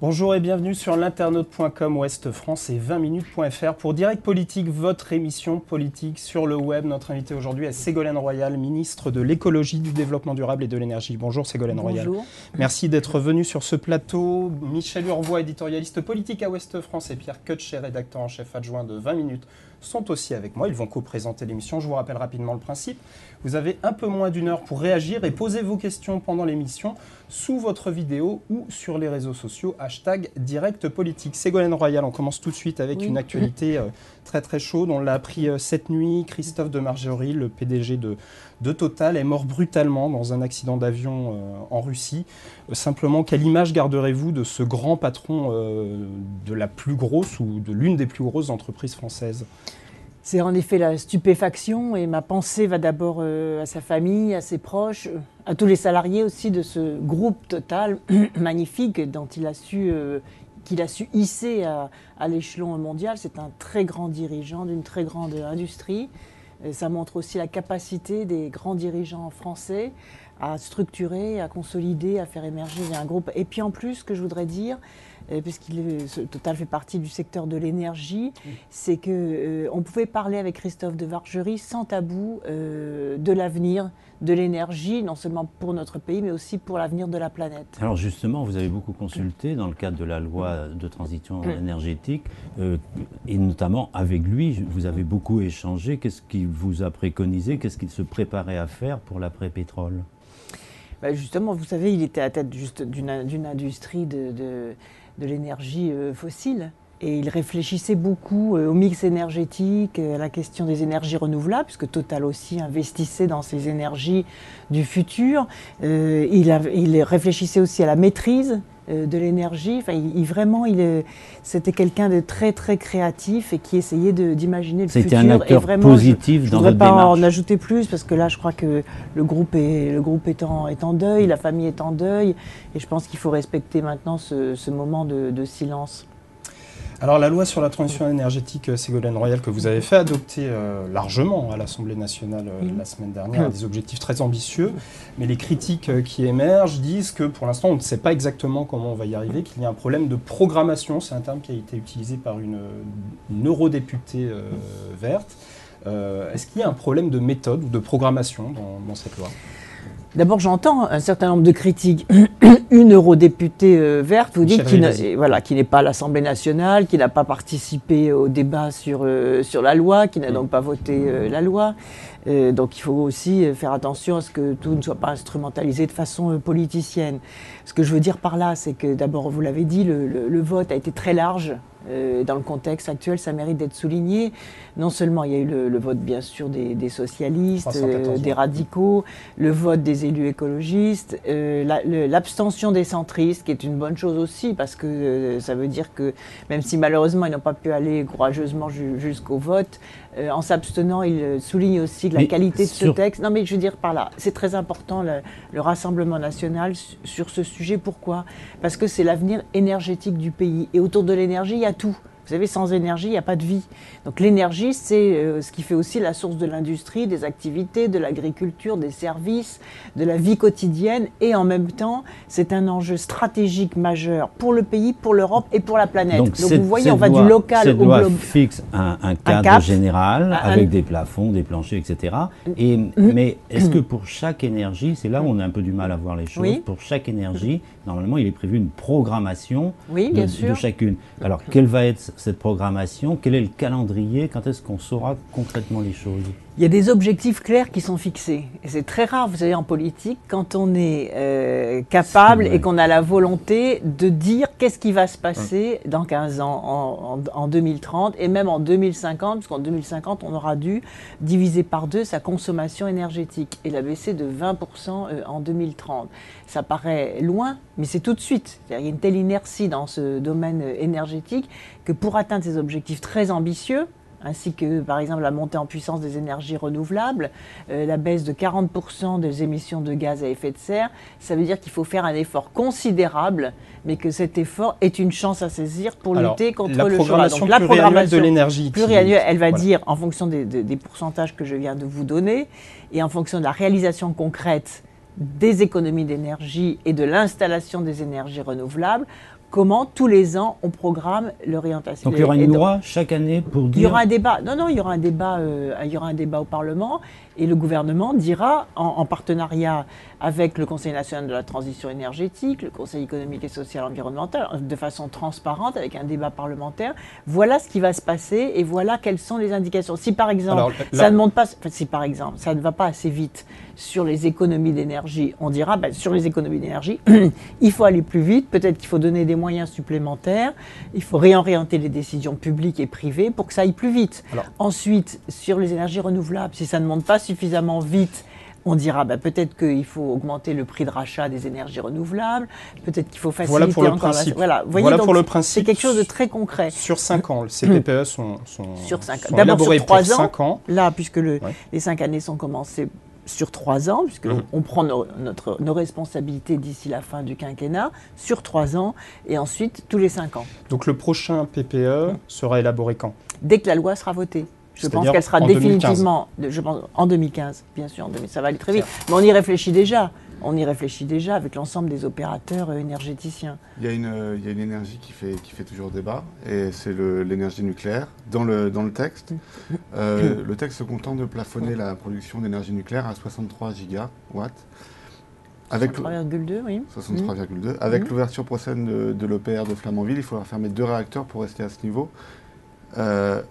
Bonjour et bienvenue sur l'internaute.com Ouest France et 20minutes.fr pour Direct Politique, votre émission politique sur le web. Notre invité aujourd'hui est Ségolène Royal, ministre de l'écologie, du développement durable et de l'énergie. Bonjour Ségolène Royal. Bonjour. Merci d'être venu sur ce plateau. Michel Urvois, éditorialiste politique à Ouest France, et Pierre Kutcher, rédacteur en chef adjoint de 20 minutes, sont aussi avec moi. Ils vont co-présenter l'émission. Je vous rappelle rapidement le principe. Vous avez un peu moins d'une heure pour réagir et poser vos questions pendant l'émission sous votre vidéo ou sur les réseaux sociaux, #Direct Politique. Ségolène Royal, on commence tout de suite avec une actualité très très chaude. On l'a appris cette nuit. Christophe de Margerie, le PDG de Total, est mort brutalement dans un accident d'avion en Russie. Simplement, quelle image garderez-vous de ce grand patron de la plus grosse ou de l'une des plus grosses entreprises françaises ? C'est en effet la stupéfaction et ma pensée va d'abord à sa famille, à ses proches, à tous les salariés aussi de ce groupe Total magnifique dont qu'il a su hisser à l'échelon mondial. C'est un très grand dirigeant d'une très grande industrie. Et ça montre aussi la capacité des grands dirigeants français à structurer, à consolider, à faire émerger un groupe. Et puis en plus, ce que je voudrais dire, Total fait partie du secteur de l'énergie, c'est qu'on pouvait parler avec Christophe de Margerie sans tabou de l'avenir de l'énergie, non seulement pour notre pays, mais aussi pour l'avenir de la planète. Alors justement, vous avez beaucoup consulté dans le cadre de la loi de transition énergétique, et notamment avec lui, vous avez beaucoup échangé. Qu'est-ce qu'il vous a préconisé? Qu'est-ce qu'il se préparait à faire pour l'après-pétrole? Justement, vous savez, il était à la tête d'une industrie de l'énergie fossile. Et il réfléchissait beaucoup au mix énergétique, à la question des énergies renouvelables, puisque Total aussi investissait dans ces énergies du futur. Il réfléchissait aussi à la maîtrise de l'énergie. Enfin, c'était quelqu'un de très très créatif et qui essayait d'imaginer le futur. C'était un acteur positif dans votre démarche. Je ne voudrais pas en ajouter plus, parce que là, je crois que le groupe est en deuil, la famille est en deuil, et je pense qu'il faut respecter maintenant ce moment de silence. Alors la loi sur la transition énergétique, Ségolène Royal, que vous avez fait adopter largement à l'Assemblée nationale la semaine dernière, a des objectifs très ambitieux, mais les critiques qui émergent disent que pour l'instant on ne sait pas exactement comment on va y arriver, qu'il y a un problème de programmation, c'est un terme qui a été utilisé par une eurodéputée verte. Est-ce qu'il y a un problème de méthode ou de programmation dans cette loi ? D'abord, j'entends un certain nombre de critiques. Une eurodéputée verte vous dit qui n'est pas à l'Assemblée nationale, qui n'a pas participé au débat sur la loi, qui n'a donc pas voté la loi. Donc il faut aussi faire attention à ce que tout ne soit pas instrumentalisé de façon politicienne. Ce que je veux dire par là, c'est que d'abord, vous l'avez dit, le vote a été très large. Dans le contexte actuel, ça mérite d'être souligné. Non seulement il y a eu le vote bien sûr des socialistes, des radicaux, le vote des élus écologistes, l'abstention des centristes, qui est une bonne chose aussi, parce que ça veut dire que même si malheureusement ils n'ont pas pu aller courageusement jusqu'au vote, en s'abstenant, ils soulignent aussi la qualité de ce texte. Non mais je veux dire par là, c'est très important le Rassemblement national sur ce sujet. Pourquoi ? Parce que c'est l'avenir énergétique du pays. Et autour de l'énergie, il y a tout. Vous savez, sans énergie, il n'y a pas de vie. Donc l'énergie, c'est ce qui fait aussi la source de l'industrie, des activités, de l'agriculture, des services, de la vie quotidienne. Et en même temps, c'est un enjeu stratégique majeur pour le pays, pour l'Europe et pour la planète. Donc vous voyez, on va du local au global. Cette loi fixe un cadre général avec des plafonds, des planchers, etc. Mais est-ce que pour chaque énergie, c'est là où on a un peu du mal à voir les choses, pour chaque énergie, normalement, il est prévu une programmation de chacune. Alors, quelle va être cette programmation? Quel est le calendrier? Quand est-ce qu'on saura concrètement les choses? Il y a des objectifs clairs qui sont fixés. Et c'est très rare, vous savez, en politique, quand on est capable et qu'on a la volonté de dire qu'est-ce qui va se passer dans 15 ans, en 2030 et même en 2050, parce qu'en 2050, on aura dû diviser par 2 sa consommation énergétique et la baisser de 20% en 2030. Ça paraît loin, mais c'est tout de suite. Il y a une telle inertie dans ce domaine énergétique que pour atteindre ces objectifs très ambitieux, ainsi que par exemple la montée en puissance des énergies renouvelables, la baisse de 40% des émissions de gaz à effet de serre, ça veut dire qu'il faut faire un effort considérable, mais que cet effort est une chance à saisir pour lutter contre le chômage. Donc la programmation de l'énergie pluriannuelle, elle va dire en fonction des pourcentages que je viens de vous donner et en fonction de la réalisation concrète des économies d'énergie et de l'installation des énergies renouvelables, comment tous les ans on programme l'orientation. Donc il y aura une loi chaque année pour dire... Il y aura un débat. Non, il y aura un débat, au Parlement et le gouvernement dira, en partenariat avec le Conseil national de la transition énergétique, le Conseil économique et social environnemental, de façon transparente, avec un débat parlementaire, voilà ce qui va se passer et voilà quelles sont les indications. Si par exemple, ça ne va pas assez vite sur les économies d'énergie, on dira, sur les économies d'énergie, il faut aller plus vite, peut-être qu'il faut donner des moyens supplémentaires, il faut réorienter les décisions publiques et privées pour que ça aille plus vite. Ensuite, sur les énergies renouvelables, si ça ne monte pas suffisamment vite, on dira peut-être qu'il faut augmenter le prix de rachat des énergies renouvelables, peut-être qu'il faut faciliter pour le encore principe. Voilà, pour le principe. C'est quelque chose de très concret. Sur 5 ans, ces PPE sont D'abord sur 3 ans, 5 ans. Là, puisque les 5 années sont commencées sur 3 ans, puisque on prend nos responsabilités d'ici la fin du quinquennat, sur 3 ans, et ensuite tous les 5 ans. Donc le prochain PPE sera élaboré quand? Dès que la loi sera votée. Je pense qu'elle sera définitivement, en 2015, bien sûr, ça va aller très vite. Mais on y réfléchit déjà. On y réfléchit déjà avec l'ensemble des opérateurs énergéticiens. Il y a une énergie qui fait toujours débat, et c'est l'énergie nucléaire. Dans le texte, le texte se contente de plafonner la production d'énergie nucléaire à 63 gigawatts. 63,2, oui. 63,2. Avec l'ouverture prochaine de l'EPR de Flamanville, il faudra fermer 2 réacteurs pour rester à ce niveau.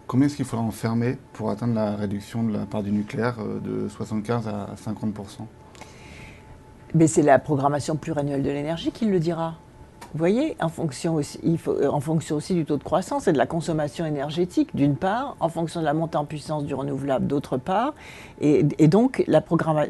Combien est-ce qu'il faudra en fermer pour atteindre la réduction de la part du nucléaire de 75 à 50%? Mais c'est la programmation pluriannuelle de l'énergie qui le dira. Vous voyez, en fonction aussi du taux de croissance et de la consommation énergétique, d'une part, en fonction de la montée en puissance du renouvelable, d'autre part. Et donc,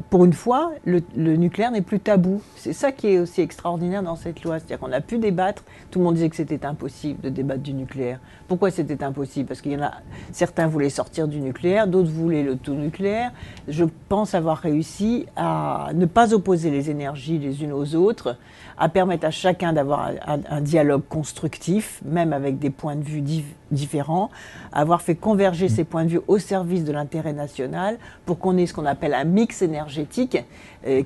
pour une fois, le nucléaire n'est plus tabou. C'est ça qui est aussi extraordinaire dans cette loi. C'est-à-dire qu'on a pu débattre. Tout le monde disait que c'était impossible de débattre du nucléaire. Pourquoi c'était impossible? Parce qu'il y en a certains voulaient sortir du nucléaire, d'autres voulaient le tout nucléaire. Je pense avoir réussi à ne pas opposer les énergies les unes aux autres, à permettre à chacun d'avoir un dialogue constructif, même avec des points de vue différents, avoir fait converger ces points de vue au service de l'intérêt national pour qu'on ait ce qu'on appelle un mix énergétique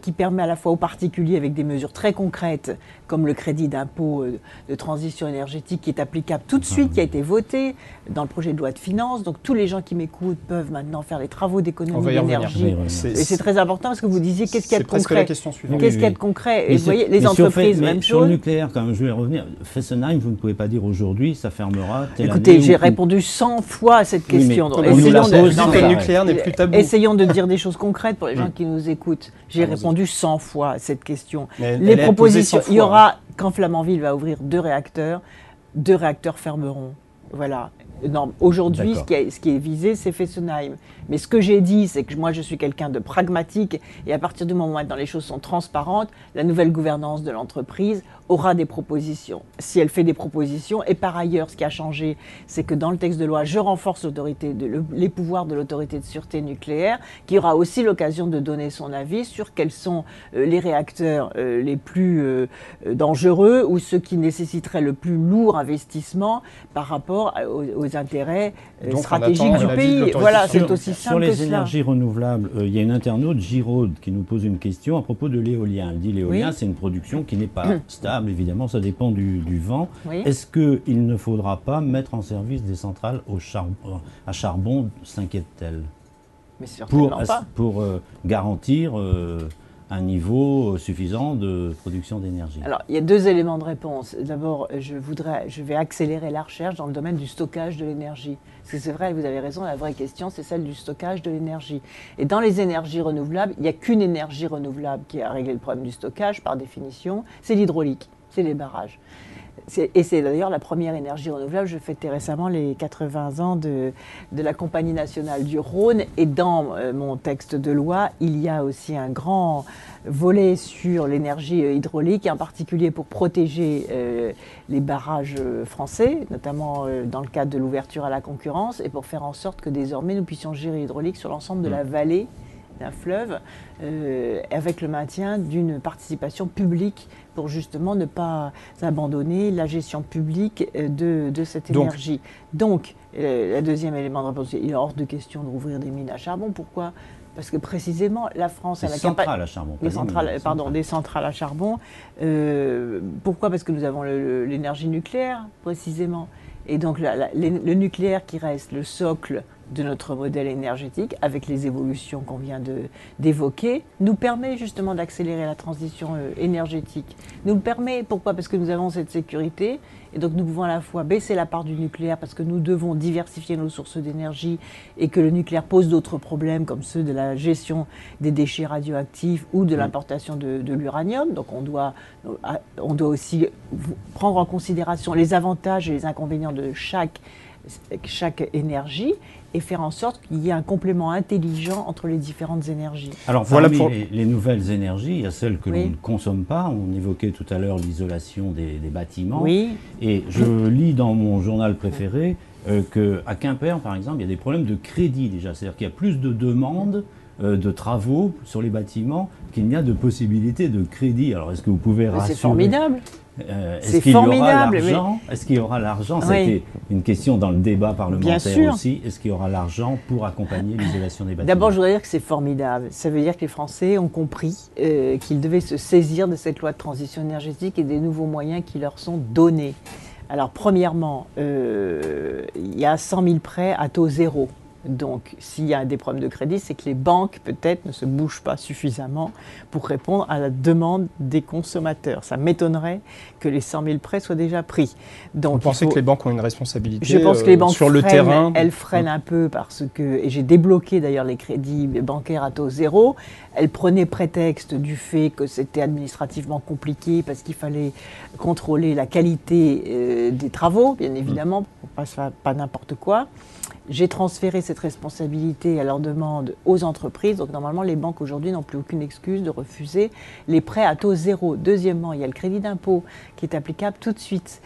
qui permet à la fois aux particuliers, avec des mesures très concrètes, comme le crédit d'impôt de transition énergétique qui est applicable tout de suite, qui a été voté dans le projet de loi de finances. Donc tous les gens qui m'écoutent peuvent maintenant faire les travaux d'économie d'énergie. Et c'est très important parce que vous disiez qu'est-ce qu'il y a de concret. Qu'est-ce qu'il y a de concret? Et vous voyez, les entreprises, même chose. Sur le nucléaire, quand même, je vais revenir. Fessenheim, vous ne pouvez pas dire aujourd'hui, ça fermera telle année. Écoutez, j'ai répondu 100 fois à cette question. Essayons de dire des choses concrètes pour les gens qui nous écoutent. J'ai répondu 100 fois à cette question. Les propositions, il y aura, quand Flamanville va ouvrir 2 réacteurs fermeront. Voilà. Aujourd'hui, ce qui est visé, c'est Fessenheim. Mais ce que j'ai dit, c'est que moi, je suis quelqu'un de pragmatique et à partir du moment où maintenant les choses sont transparentes, la nouvelle gouvernance de l'entreprise aura des propositions. Si elle fait des propositions, et par ailleurs, ce qui a changé, c'est que dans le texte de loi, je renforce les pouvoirs de l'autorité de sûreté nucléaire, qui aura aussi l'occasion de donner son avis sur quels sont les réacteurs les plus dangereux ou ceux qui nécessiteraient le plus lourd investissement par rapport aux intérêts stratégiques du pays. Voilà, c'est aussi simple que cela. Sur les énergies renouvelables, il y a une internaute, Giraud, qui nous pose une question à propos de l'éolien. Elle dit l'éolien, c'est une production qui n'est pas stable, évidemment, ça dépend du vent. Est-ce qu'il ne faudra pas mettre en service des centrales à charbon, s'inquiète-t-elle? Mais certainement pas. Pour garantir un niveau suffisant de production d'énergie. Alors, il y a 2 éléments de réponse. D'abord, je vais accélérer la recherche dans le domaine du stockage de l'énergie. Parce que c'est vrai, vous avez raison, la vraie question, c'est celle du stockage de l'énergie. Et dans les énergies renouvelables, il n'y a qu'une énergie renouvelable qui a réglé le problème du stockage, par définition, c'est l'hydraulique, c'est les barrages. Et c'est d'ailleurs la première énergie renouvelable. Je fêtais récemment les 80 ans de la Compagnie nationale du Rhône. Et dans mon texte de loi, il y a aussi un grand volet sur l'énergie hydraulique, et en particulier pour protéger les barrages français, notamment dans le cadre de l'ouverture à la concurrence, et pour faire en sorte que désormais nous puissions gérer l'hydraulique sur l'ensemble de la vallée d'un fleuve, avec le maintien d'une participation publique pour justement ne pas abandonner la gestion publique de cette énergie. Donc, le deuxième élément de réponse, il est hors de question de rouvrir des mines à charbon. Pourquoi ? Parce que précisément, la France a la capacité... centrales à charbon. Des centrales à charbon. Pourquoi? Parce que nous avons l'énergie nucléaire, précisément. Et donc le nucléaire qui reste le socle de notre modèle énergétique, avec les évolutions qu'on vient d'évoquer, nous permet justement d'accélérer la transition énergétique. Nous le permet, pourquoi? Parce que nous avons cette sécurité, et donc nous pouvons à la fois baisser la part du nucléaire, parce que nous devons diversifier nos sources d'énergie, et que le nucléaire pose d'autres problèmes, comme ceux de la gestion des déchets radioactifs ou de l'importation de l'uranium. Donc on doit aussi prendre en considération les avantages et les inconvénients de chaque énergie, et faire en sorte qu'il y ait un complément intelligent entre les différentes énergies. Alors voilà pour les nouvelles énergies, il y a celles que l'on ne consomme pas. On évoquait tout à l'heure l'isolation des bâtiments. Oui. Et je lis dans mon journal préféré qu'à Quimper, par exemple, il y a des problèmes de crédit déjà. C'est-à-dire qu'il y a plus de demandes de travaux sur les bâtiments qu'il n'y a de possibilités de crédit. Alors est-ce que vous pouvez rassurer? C'est formidable. Est-ce qu'il y aura l'argent? Est-ce qu'il y aura l'argent? C'était une question dans le débat parlementaire aussi. Est-ce qu'il y aura l'argent pour accompagner l'isolation des bâtiments? D'abord, je voudrais dire que c'est formidable. Ça veut dire que les Français ont compris qu'ils devaient se saisir de cette loi de transition énergétique et des nouveaux moyens qui leur sont donnés. Alors, premièrement, il y a 100 000 prêts à taux zéro. Donc, s'il y a des problèmes de crédit, c'est que les banques, peut-être, ne se bougent pas suffisamment pour répondre à la demande des consommateurs. Ça m'étonnerait que les 100 000 prêts soient déjà pris. Donc, vous pensez que les banques ont une responsabilité je pense que les banques sur le terrain? Elles freinent un peu parce que, et j'ai débloqué d'ailleurs les crédits bancaires à taux zéro, elles prenaient prétexte du fait que c'était administrativement compliqué parce qu'il fallait contrôler la qualité des travaux, bien évidemment, pour ne pas faire pas n'importe quoi. J'ai transféré cette responsabilité à leur demande aux entreprises. Donc normalement, les banques aujourd'hui n'ont plus aucune excuse de refuser les prêts à taux zéro. Deuxièmement, il y a le crédit d'impôt qui est applicable tout de suite,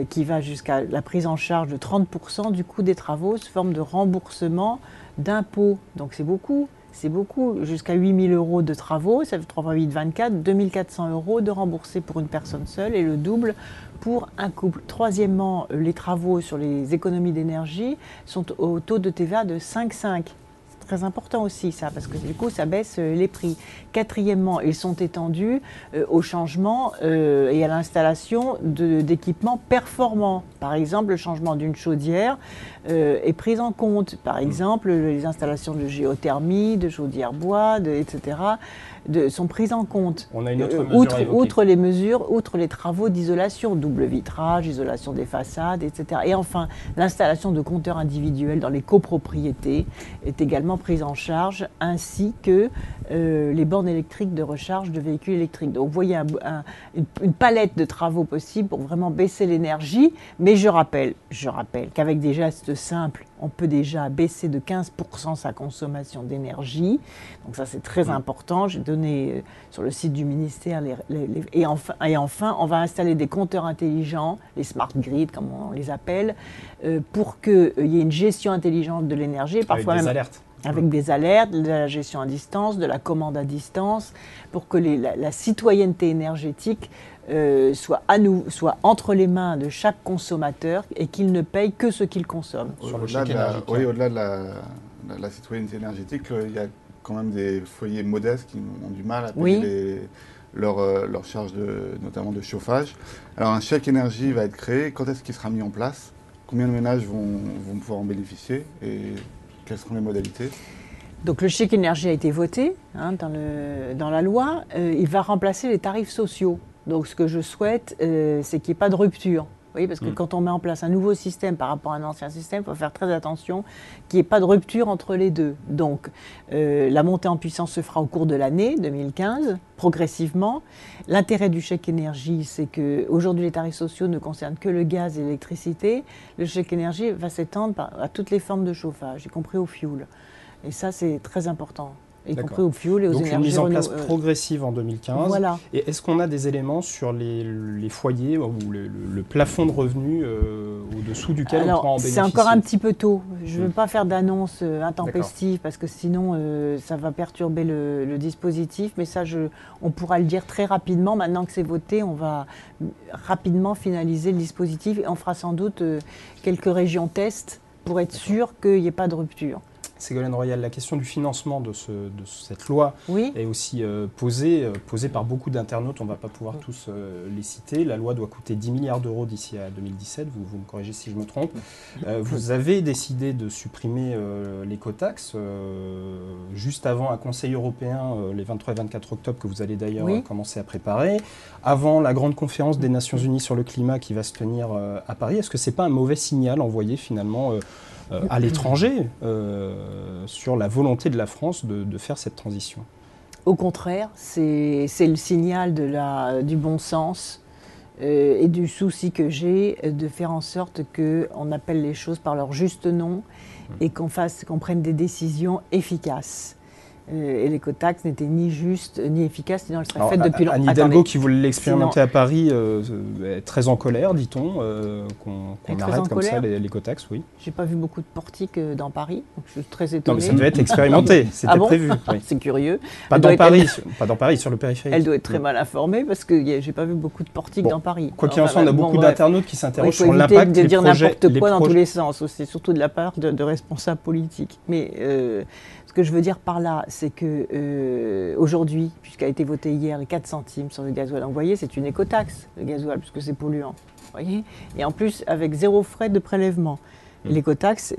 qui va jusqu'à la prise en charge de 30% du coût des travaux sous forme de remboursement d'impôts. Donc c'est beaucoup. C'est beaucoup, jusqu'à 8 000 € de travaux, ça fait 3 x 8, 24, 2 400 € de remboursés pour une personne seule et le double pour un couple. Troisièmement, les travaux sur les économies d'énergie sont au taux de TVA de 5,5. C'est très important aussi ça, parce que du coup ça baisse les prix. Quatrièmement, ils sont étendus au changement et à l'installation d'équipements performants. Par exemple, le changement d'une chaudière est pris en compte. Par exemple, les installations de géothermie, de chaudière bois, etc. sont prises en compte. On a une autre mesure outre les travaux d'isolation, double vitrage, isolation des façades, etc. Et enfin, l'installation de compteurs individuels dans les copropriétés est également prise en charge, ainsi que les bornes électriques de recharge de véhicules électriques. Donc vous voyez une palette de travaux possibles pour vraiment baisser l'énergie, mais je rappelle qu'avec des gestes simples, on peut déjà baisser de 15% sa consommation d'énergie. Donc ça, c'est très important. J'ai donné sur le site du ministère et enfin, on va installer des compteurs intelligents, les smart grids, comme on les appelle, pour qu'il y ait une gestion intelligente de l'énergie. Parfois avec des alertes. Avec des alertes, de la gestion à distance, de la commande à distance, pour que la citoyenneté énergétique soit entre les mains de chaque consommateur et qu'il ne paye que ce qu'il consomme. Au-delà de la citoyenneté énergétique, il y a quand même des foyers modestes qui ont du mal à payer leurs charges, notamment de chauffage. Alors un chèque énergie va être créé. Quand est-ce qu'il sera mis en place? Combien de ménages vont pouvoir en bénéficier? Et quelles seront les modalités? Donc le chèque énergie a été voté dans la loi. Il va remplacer les tarifs sociaux. Donc ce que je souhaite, c'est qu'il n'y ait pas de rupture. Vous voyez, parce que quand on met en place un nouveau système par rapport à un ancien système, il faut faire très attention qu'il n'y ait pas de rupture entre les deux. Donc la montée en puissance se fera au cours de l'année 2015, progressivement. L'intérêt du chèque énergie, c'est qu'aujourd'hui les tarifs sociaux ne concernent que le gaz et l'électricité. Le chèque énergie va s'étendre à toutes les formes de chauffage, y compris au fioul. Et ça, c'est très important. Y compris au fioul et aux énergies renouvelables. Donc une mise en place progressive en 2015. Voilà. Et est-ce qu'on a des éléments sur les foyers ou le plafond de revenus au-dessous duquel on pourra en bénéficier? C'est encore un petit peu tôt. Je ne veux pas faire d'annonce intempestive parce que sinon ça va perturber le dispositif. Mais ça, on pourra le dire très rapidement. Maintenant que c'est voté, on va rapidement finaliser le dispositif et on fera sans doute quelques régions tests pour être sûr qu'il n'y ait pas de rupture. Ségolène Royal, la question du financement de cette loi est aussi posée par beaucoup d'internautes. On ne va pas pouvoir tous les citer. La loi doit coûter 10 milliards d'euros d'ici à 2017. Vous me corrigez si je me trompe. Vous avez décidé de supprimer l'écotaxe juste avant un Conseil européen, les 23 et 24 octobre, que vous allez d'ailleurs commencer à préparer, avant la grande conférence des Nations Unies sur le climat qui va se tenir à Paris. Est-ce que ce n'est pas un mauvais signal envoyé finalement à l'étranger sur la volonté de la France de faire cette transition? Au contraire, c'est le signal du bon sens et du souci que j'ai de faire en sorte qu'on appelle les choses par leur juste nom et qu'on prenne des décisions efficaces. Et l'écotaxe n'était ni juste ni efficace, sinon elle serait faite depuis longtemps. Anne Hidalgo, qui voulait l'expérimenter à Paris, est très en colère, dit-on, qu'on arrête comme ça l'écotaxe, oui. J'ai pas vu beaucoup de portiques dans Paris, donc je suis très étonnée. Non, mais ça devait être expérimenté, c'était prévu. Oui. C'est curieux. Pas dans Paris, sur le périphérique. Elle doit être très mal informée, parce que j'ai pas vu beaucoup de portiques dans Paris. Quoi qu'il en soit, on a beaucoup d'internautes qui s'interrogent sur l'impact de dire n'importe quoi dans tous les sens, aussi, surtout de la part de responsables politiques. Mais ce que je veux dire par là, c'est que aujourd'hui, puisqu'a été voté hier les 4 centimes sur le gasoil, donc vous voyez, c'est une écotaxe, le gasoil, puisque c'est polluant. Voyez, et en plus, avec 0 frais de prélèvement. L'écotaxe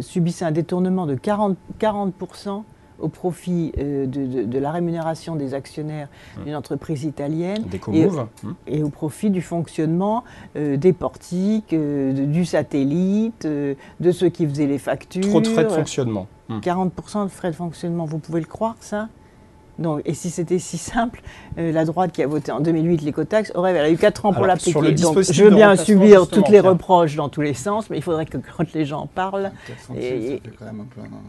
subissait un détournement de 40% au profit de la rémunération des actionnaires d'une entreprise italienne et au profit du fonctionnement des portiques, du satellite, de ceux qui faisaient les factures. Trop de frais de fonctionnement. 40% de frais de fonctionnement, vous pouvez le croire, ça? Donc, et si c'était si simple, la droite qui a voté en 2008 l'écotaxe, elle a eu 4 ans pour l'appliquer. Donc, je veux bien subir toutes les reproches dans tous les sens, mais il faudrait que quand les gens parlent... 4 centimes,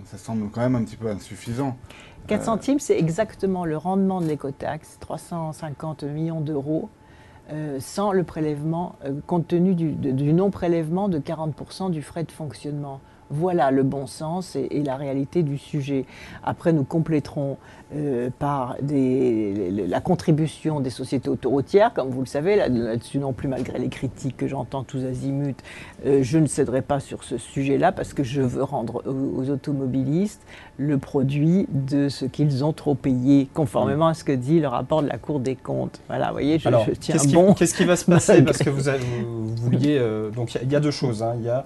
ça semble quand même un petit peu insuffisant. 4 centimes, c'est exactement le rendement de l'écotaxe, 350 millions d'euros, sans le prélèvement, compte tenu du non-prélèvement de 40% du frais de fonctionnement. Voilà le bon sens et la réalité du sujet. Après, nous compléterons par la contribution des sociétés autoroutières. Comme vous le savez, là-dessus non plus, malgré les critiques que j'entends tous azimuts, je ne céderai pas sur ce sujet-là parce que je veux rendre aux automobilistes le produit de ce qu'ils ont trop payé, conformément à ce que dit le rapport de la Cour des comptes. Voilà, vous voyez, je tiens bon. Qu'est-ce qui va se passer? Parce que vous vouliez... donc, il y a 2 choses. Il y a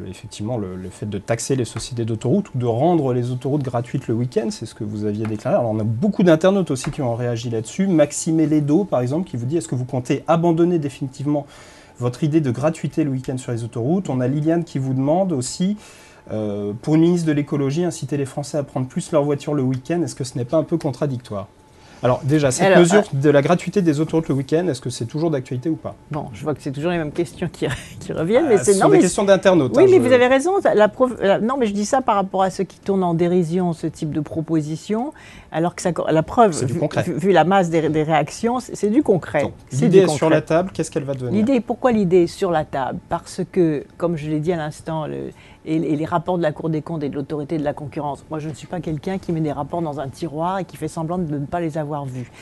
effectivement le fait de taxer les sociétés d'autoroutes ou de rendre les autoroutes gratuites le week-end, c'est ce que vous aviez déclaré. Alors on a beaucoup d'internautes aussi qui ont réagi là-dessus. Maxime Ledo, par exemple, qui vous dit: est-ce que vous comptez abandonner définitivement votre idée de gratuité le week-end sur les autoroutes? On a Liliane qui vous demande aussi, pour une ministre de l'écologie, inciter les Français à prendre plus leur voiture le week-end, est-ce que ce n'est pas un peu contradictoire? Alors déjà, cette mesure de la gratuité des autoroutes le week-end, est-ce que c'est toujours d'actualité ou pas? Bon, je vois que c'est toujours les mêmes questions qui reviennent. Mais ce sont des questions d'internautes. Oui, mais vous avez raison. Non, mais je dis ça par rapport à ceux qui tournent en dérision ce type de proposition, alors que la preuve, vu la masse des réactions, c'est du concret. L'idée est sur la table, qu'est-ce qu'elle va devenir? Pourquoi l'idée est sur la table? Parce que, comme je l'ai dit à l'instant, et les rapports de la Cour des comptes et de l'autorité de la concurrence. Moi, je ne suis pas quelqu'un qui met des rapports dans un tiroir et qui fait semblant de ne pas les avoir vus.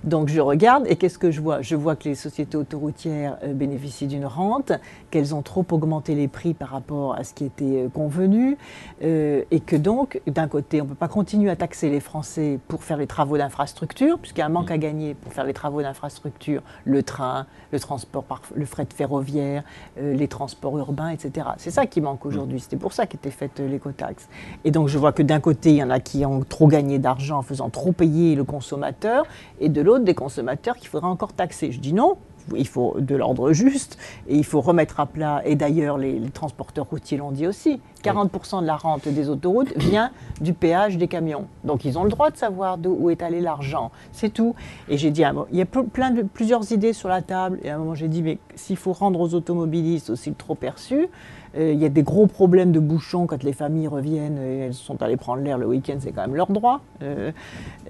Donc, je regarde et qu'est-ce que je vois? Je vois que les sociétés autoroutières bénéficient d'une rente, qu'elles ont trop augmenté les prix par rapport à ce qui était convenu et que donc, d'un côté, on ne peut pas continuer à taxer les Français pour faire les travaux d'infrastructure, puisqu'il y a un manque à gagner pour faire les travaux d'infrastructure, le train, le transport, le fret ferroviaire, les transports urbains, etc. C'est ça qui manque aujourd'hui. C'est pour ça qu'était faite l'écotaxe. Et donc je vois que d'un côté, il y en a qui ont trop gagné d'argent en faisant trop payer le consommateur, et de l'autre, des consommateurs qu'il faudra encore taxer. Je dis non, il faut de l'ordre juste, et il faut remettre à plat, et d'ailleurs les transporteurs routiers l'ont dit aussi, 40% de la rente des autoroutes vient du péage des camions. Donc ils ont le droit de savoir où est allé l'argent, c'est tout. Et j'ai dit, il y a plusieurs idées sur la table, et à un moment j'ai dit, mais s'il faut rendre aux automobilistes aussi le trop perçu, il y a des gros problèmes de bouchons quand les familles reviennent et elles sont allées prendre l'air le week-end, c'est quand même leur droit.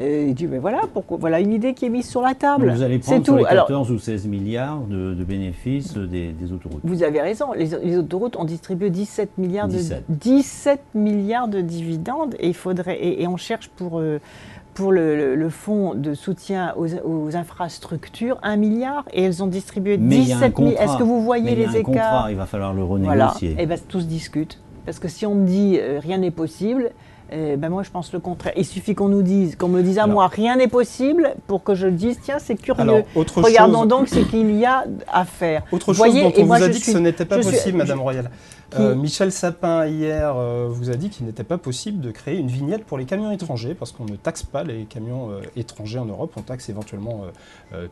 Il dit, mais voilà une idée qui est mise sur la table. Donc vous allez prendre sur les 14 ou 16 milliards de bénéfices des autoroutes. Vous avez raison, les autoroutes ont distribué 17 milliards de dividendes et et on cherche pour le fonds de soutien aux infrastructures, 1 milliard, et elles ont distribué 17 milliards. Est-ce que vous voyez les écarts? Il va falloir le renégocier. Voilà, et bien tout se discute. Parce que si on me dit rien n'est possible, ben moi je pense le contraire. Il suffit qu'on me dise à moi rien n'est possible pour que je dise tiens c'est curieux. Alors, regardons donc ce qu'il y a à faire. Autre chose dont on vous a dit que ce n'était pas possible, Madame Royal. Michel Sapin, hier, vous a dit qu'il n'était pas possible de créer une vignette pour les camions étrangers, parce qu'on ne taxe pas les camions étrangers en Europe, on taxe éventuellement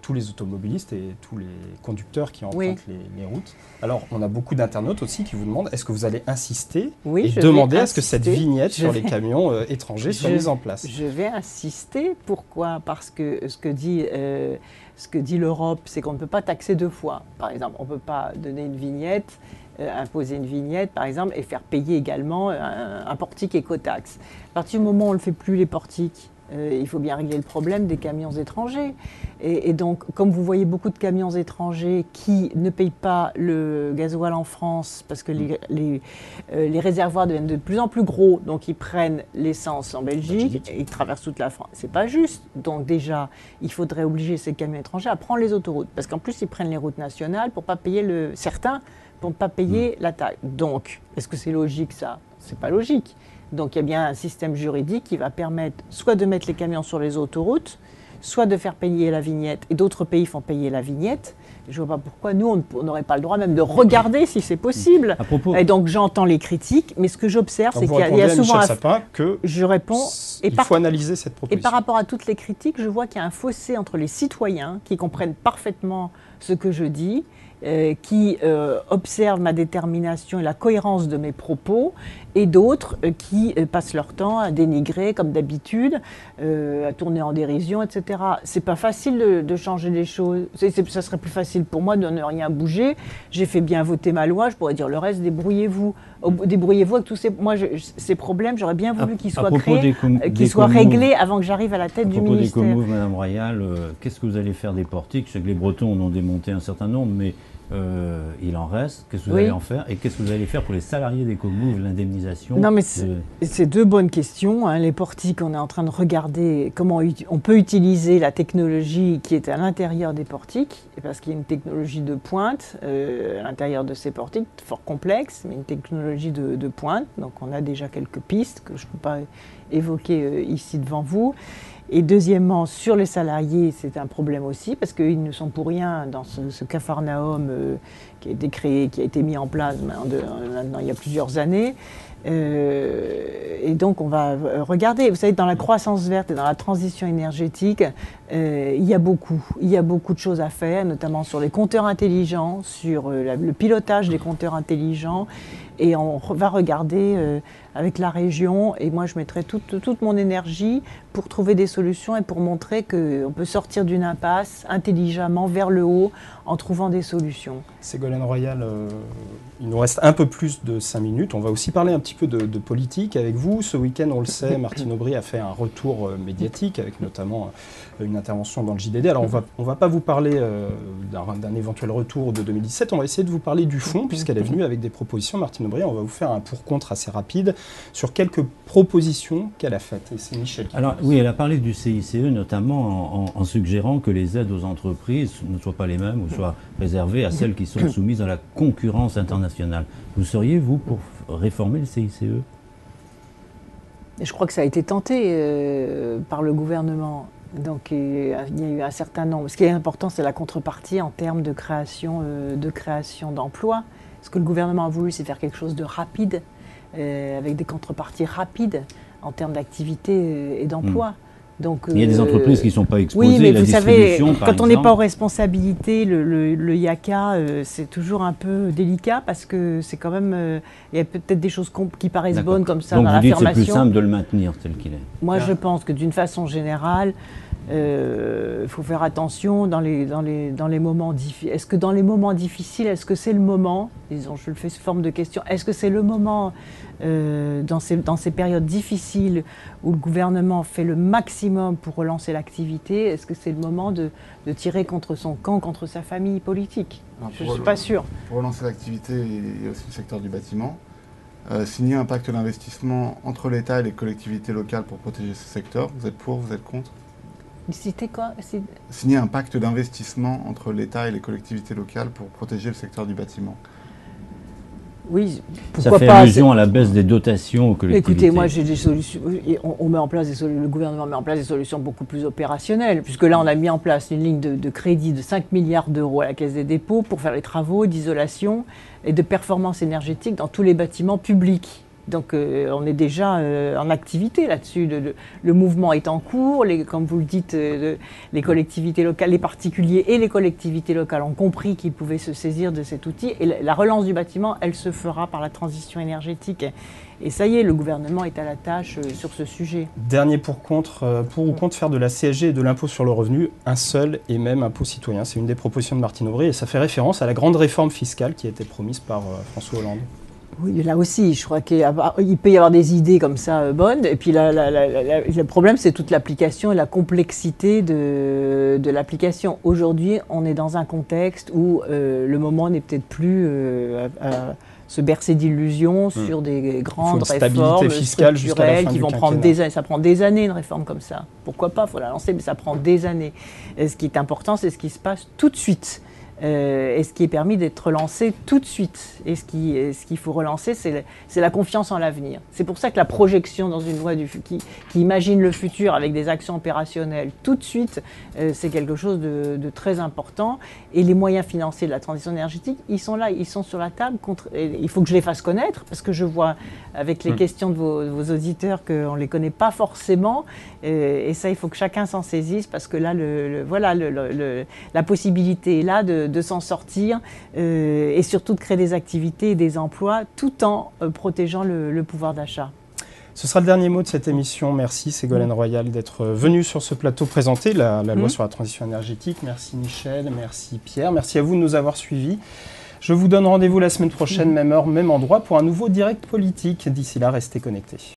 tous les automobilistes et tous les conducteurs qui empruntent les routes. Alors, on a beaucoup d'internautes aussi qui vous demandent, est-ce que vous allez insister et demander à ce que cette vignette sur les camions étrangers soit mise en place? Je vais insister. Pourquoi? Parce que ce que dit l'Europe, c'est qu'on ne peut pas taxer deux fois. Par exemple, on ne peut pas donner une vignette, imposer une vignette, par exemple, et faire payer également un portique écotaxe. À partir du moment où on ne le fait plus, les portiques, il faut bien régler le problème des camions étrangers. Et donc, comme vous voyez beaucoup de camions étrangers qui ne payent pas le gasoil en France, parce que les réservoirs deviennent de plus en plus gros, donc ils prennent l'essence en Belgique et ils traversent toute la France. C'est pas juste. Donc déjà, il faudrait obliger ces camions étrangers à prendre les autoroutes. Parce qu'en plus, ils prennent les routes nationales pour pas payer certains pour ne pas payer la taxe. Donc, est-ce que c'est logique ça? C'est pas logique. Donc il y a bien un système juridique qui va permettre soit de mettre les camions sur les autoroutes, soit de faire payer la vignette. Et d'autres pays font payer la vignette. Je ne vois pas pourquoi nous, on n'aurait pas le droit même de regarder si c'est possible. Et donc j'entends les critiques, mais ce que j'observe, c'est qu'il y a souvent je réponds. Il faut analyser cette proposition. Et par rapport à toutes les critiques, je vois qu'il y a un fossé entre les citoyens qui comprennent parfaitement ce que je dis, qui observent ma détermination et la cohérence de mes propos, et d'autres qui passent leur temps à dénigrer comme d'habitude, à tourner en dérision, etc. C'est pas facile de changer les choses. Ça serait plus facile pour moi de ne rien bouger. J'ai fait bien voter ma loi, je pourrais dire le reste, débrouillez-vous. Débrouillez-vous avec tous ces problèmes. J'aurais bien voulu qu'ils soient créés, qu'ils soient réglés avant que j'arrive à la tête du ministère. À propos des communes, Madame Royal, qu'est-ce que vous allez faire des portiques? Je sais que les Bretons en ont démonté un certain nombre, mais il en reste. Qu'est-ce que vous allez en faire? Et qu'est-ce que vous allez faire pour les salariés des communes, l'indemnisation? Non, mais c'est deux bonnes questions. Hein. Les portiques, on est en train de regarder comment on peut utiliser la technologie qui est à l'intérieur des portiques, parce qu'il y a une technologie de pointe à l'intérieur de ces portiques, fort complexe, mais une technologie de pointe. Donc on a déjà quelques pistes que je ne peux pas évoquer ici devant vous. Et deuxièmement, sur les salariés, c'est un problème aussi, parce qu'ils ne sont pour rien dans ce capharnaüm qui a été créé, qui a été mis en place maintenant il y a plusieurs années. Et donc on va regarder, vous savez, dans la croissance verte et dans la transition énergétique, il y a beaucoup de choses à faire, notamment sur les compteurs intelligents, sur le pilotage des compteurs intelligents, et on va regarder avec la région, et moi je mettrai toute mon énergie pour trouver des solutions et pour montrer qu'on peut sortir d'une impasse intelligemment vers le haut en trouvant des solutions. Ségolène Royal, il nous reste un peu plus de 5 minutes. On va aussi parler un petit peu de politique avec vous. Ce week-end, on le sait, Martine Aubry a fait un retour médiatique avec notamment une intervention dans le JDD. Alors on va pas vous parler d'un éventuel retour de 2017, on va essayer de vous parler du fond puisqu'elle est venue avec des propositions. Martine Aubry, on va vous faire un pour-contre assez rapide sur quelques propositions qu'elle a faites. Et c'est Michel qui Alors oui, elle a parlé du CICE notamment en suggérant que les aides aux entreprises ne soient pas les mêmes ou soient réservées à celles qui sont soumises à la concurrence internationale. Vous seriez, vous, pour réformer le CICE? Je crois que ça a été tenté par le gouvernement. Donc il y a eu un certain nombre. Ce qui est important, c'est la contrepartie en termes de création d'emplois. Ce que le gouvernement a voulu, c'est faire quelque chose de rapide, avec des contreparties rapides en termes d'activité et d'emploi. Donc, il y a des entreprises qui ne sont pas exposées. Oui, mais vous savez, quand on n'est pas aux responsabilités, le IACA, c'est toujours un peu délicat parce que c'est quand même... il y a peut-être des choses qui paraissent bonnes comme ça dans l'affirmation. Donc vous dites que c'est plus simple de le maintenir tel qu'il est. Moi, je pense que d'une façon générale, il faut faire attention dans les moments difficiles. Est-ce que dans les moments difficiles, est-ce que c'est le moment, disons, je le fais sous forme de question, est-ce que c'est le moment dans ces périodes difficiles où le gouvernement fait le maximum pour relancer l'activité, est-ce que c'est le moment de tirer contre son camp, contre sa famille politique? Je ne suis pas sûre. Pour relancer l'activité, il y a aussi le secteur du bâtiment. Signer un pacte d'investissement entre l'État et les collectivités locales pour protéger ce secteur, vous êtes pour, vous êtes contre? C'était quoi? Signer un pacte d'investissement entre l'État et les collectivités locales pour protéger le secteur du bâtiment. Oui, pourquoi pas. Ça fait allusion à la baisse des dotations aux collectivités. Écoutez, moi j'ai des solutions, on met en place le gouvernement met en place des solutions beaucoup plus opérationnelles, puisque là on a mis en place une ligne de crédit de 5 milliards d'euros à la Caisse des dépôts pour faire les travaux d'isolation et de performance énergétique dans tous les bâtiments publics. Donc on est déjà en activité là-dessus. Le mouvement est en cours. Comme vous le dites, les collectivités locales, les particuliers et les collectivités locales ont compris qu'ils pouvaient se saisir de cet outil. Et la relance du bâtiment, elle se fera par la transition énergétique. Et ça y est, le gouvernement est à la tâche sur ce sujet. Dernier pour ou contre faire de la CSG et de l'impôt sur le revenu un seul et même impôt citoyen. C'est une des propositions de Martine Aubry et ça fait référence à la grande réforme fiscale qui a été promise par François Hollande. Oui, là aussi, je crois qu'il peut y avoir des idées comme ça bonnes. Et puis le problème, c'est toute l'application et la complexité de l'application. Aujourd'hui, on est dans un contexte où le moment n'est peut-être plus à se bercer d'illusions sur des grandes réformes structurelles qui vont prendre des années. Ça prend des années, une réforme comme ça. Pourquoi pas, il faut la lancer, mais ça prend des années. Et ce qui est important, c'est ce qui se passe tout de suite. Et ce qui est permis d'être lancé tout de suite. Et ce qu'il faut relancer, c'est la confiance en l'avenir. C'est pour ça que la projection dans une loi qui imagine le futur avec des actions opérationnelles tout de suite, c'est quelque chose de très important. Et les moyens financiers de la transition énergétique, ils sont là, ils sont sur la table. Il faut que je les fasse connaître, parce que je vois avec les questions de vos auditeurs qu'on ne les connaît pas forcément. Et ça, il faut que chacun s'en saisisse, parce que là, la possibilité est là de s'en sortir et surtout de créer des activités et des emplois tout en protégeant le pouvoir d'achat. Ce sera le dernier mot de cette émission. Merci Ségolène Royal d'être venue sur ce plateau présenter la loi sur la transition énergétique. Merci Michel, merci Pierre, merci à vous de nous avoir suivis. Je vous donne rendez-vous la semaine prochaine, même heure, même endroit, pour un nouveau direct politique. D'ici là, restez connectés.